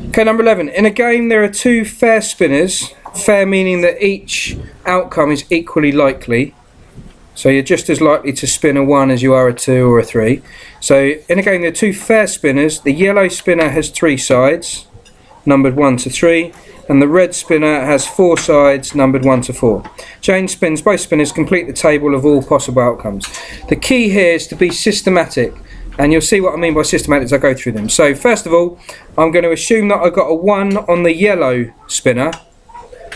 Okay, number 11. In a game there are two fair spinners. Fair meaning that each outcome is equally likely. So you're just as likely to spin a 1 as you are a 2 or a 3. So in a game there are two fair spinners. The yellow spinner has 3 sides, numbered 1 to 3. And the red spinner has 4 sides, numbered 1 to 4. Jane spins, both spinners complete the table of all possible outcomes. The key here is to be systematic. And you'll see what I mean by systematic as I go through them. So first of all, I'm going to assume that I got a 1 on the yellow spinner.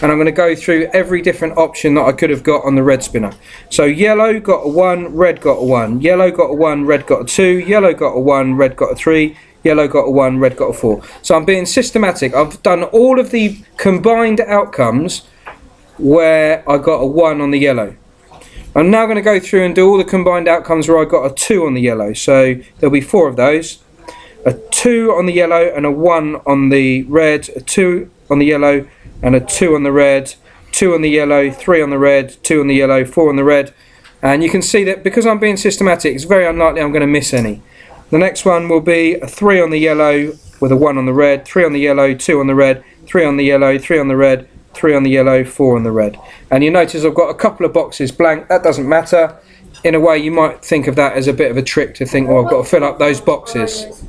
And I'm going to go through every different option that I could have got on the red spinner. So yellow got a 1, red got a 1. Yellow got a 1, red got a 2. Yellow got a 1, red got a 3. Yellow got a 1, red got a 4. So I'm being systematic. I've done all of the combined outcomes where I got a 1 on the yellow. I'm now going to go through and do all the combined outcomes where I got a 2 on the yellow. So there'll be 4 of those. A 2 on the yellow and a 1 on the red. A 2 on the yellow and a 2 on the red. 2 on the yellow, 3 on the red, 2 on the yellow, 4 on the red. And you can see that because I'm being systematic, it's very unlikely I'm going to miss any. The next one will be a 3 on the yellow with a 1 on the red, 3 on the yellow, 2 on the red, 3 on the yellow, 3 on the red, 3 on the yellow, 4 on the red. And you notice I've got a couple of boxes blank. That doesn't matter. In a way, you might think of that as a bit of a trick to think, well, I've got to fill up those boxes.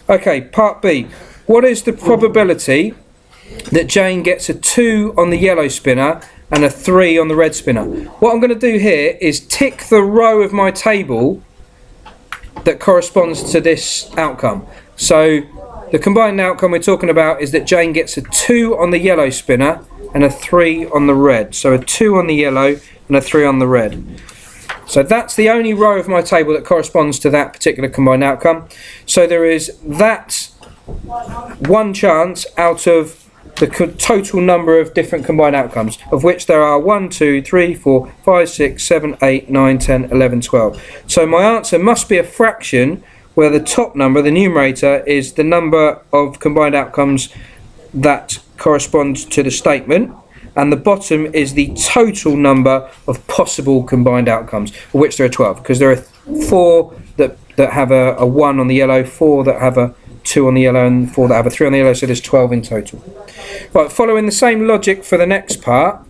Okay, part B. What is the probability that Jane gets a 2 on the yellow spinner and a 3 on the red spinner? What I'm going to do here is tick the row of my table that corresponds to this outcome. So the combined outcome we're talking about is that Jane gets a 2 on the yellow spinner and a 3 on the red. So a 2 on the yellow and a 3 on the red. So that's the only row of my table that corresponds to that particular combined outcome. So there is that one chance out of the total number of different combined outcomes, of which there are 1, 2, 3, 4, 5, 6, 7, 8, 9, 10, 11, 12. So my answer must be a fraction where the top number, the numerator, is the number of combined outcomes that corresponds to the statement, and the bottom is the total number of possible combined outcomes, of which there are 12, because there are 4 that have a 1 on the yellow, 4 that have a 2 on the yellow, and 4 that have a 3 on the yellow, so there's 12 in total. Right, following the same logic for the next part,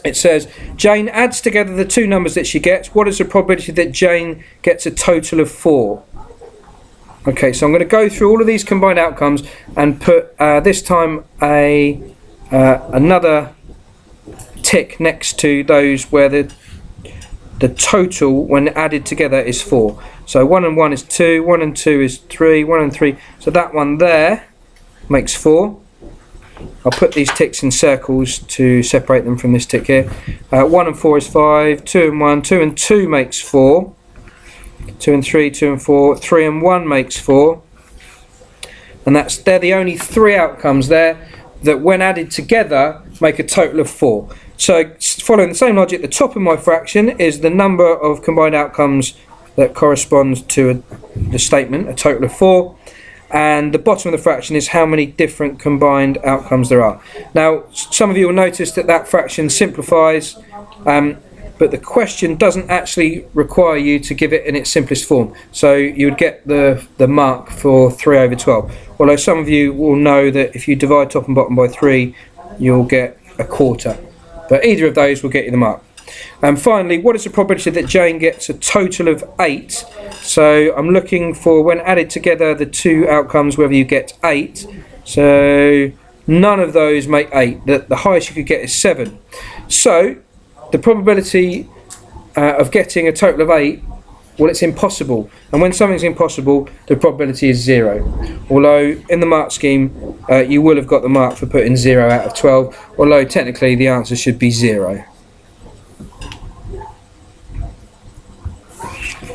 it says Jane adds together the 2 numbers that she gets. What is the probability that Jane gets a total of 4? Okay, so I'm going to go through all of these combined outcomes and put this time another tick next to those where the total when added together is 4. So 1 and 1 is 2, 1 and 2 is 3, 1 and 3. So that one there makes 4. I'll put these ticks in circles to separate them from this tick here. 1 and 4 is 5, 2 and 1, 2 and 2 makes 4. 2 and 3, 2 and 4, 3 and 1 makes 4. And they're the only 3 outcomes there that when added together make a total of 4. So following the same logic, the top of my fraction is the number of combined outcomes that corresponds to the statement, a total of 4. And the bottom of the fraction is how many different combined outcomes there are. Now, some of you will notice that fraction simplifies, but the question doesn't actually require you to give it in its simplest form. So you would get the mark for 3 over 12. Although some of you will know that if you divide top and bottom by 3, you'll get a quarter. But either of those will get you the mark. And finally, what is the probability that Jane gets a total of 8? So I'm looking for when added together the 2 outcomes whether you get 8. So none of those make 8. The highest you could get is 7. So the probability of getting a total of 8, well, it's impossible. And when something's impossible, the probability is 0. Although in the mark scheme, you will have got the mark for putting 0 out of 12. Although technically the answer should be 0.